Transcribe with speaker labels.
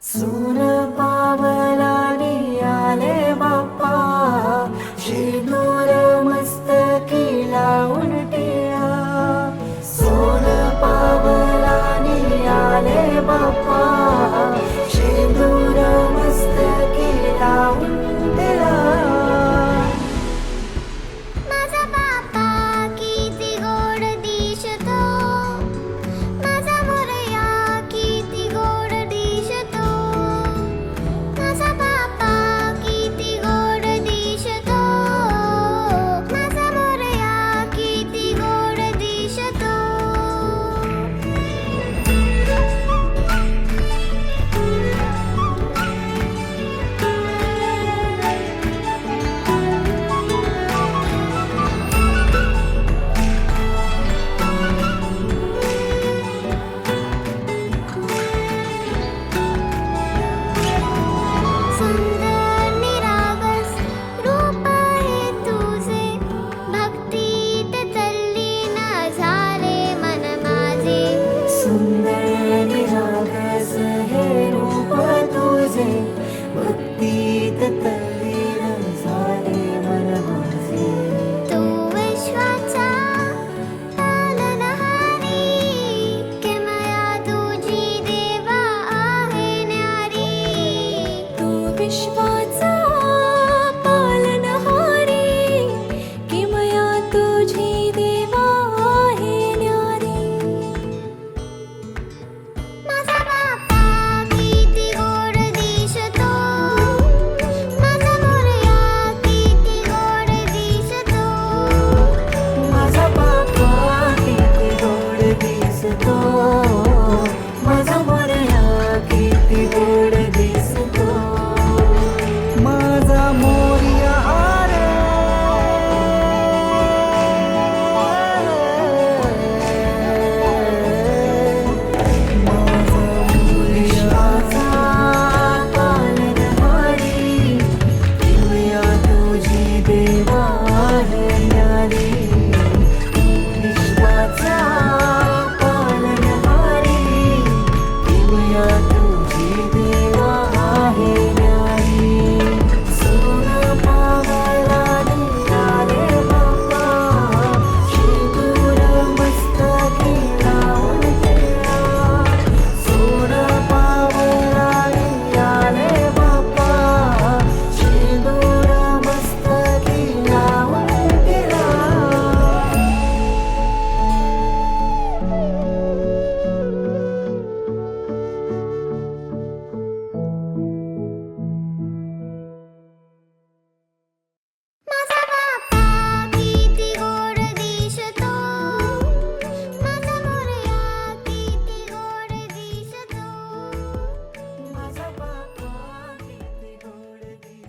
Speaker 1: सून पावलानी आले बाप्पा, शेंदूर मस्तकी लावून टिळा. सोन पावलानी आले बाप्पा, शेंदूर मस्तकी लावून टिळा.
Speaker 2: माझा बाप्पा किती गोड दिसतो, माझा मोरया किती गोड दिसतो. माझा बाप्पा किती गोड दिसतो, माझा मोरया किती गोड दिसतो. सुंदर निरागस रूप आहे तुझे, भक्तीत तल्लीन झाले मन माझे.
Speaker 1: सुंदर निरागस हे रूप तुझे,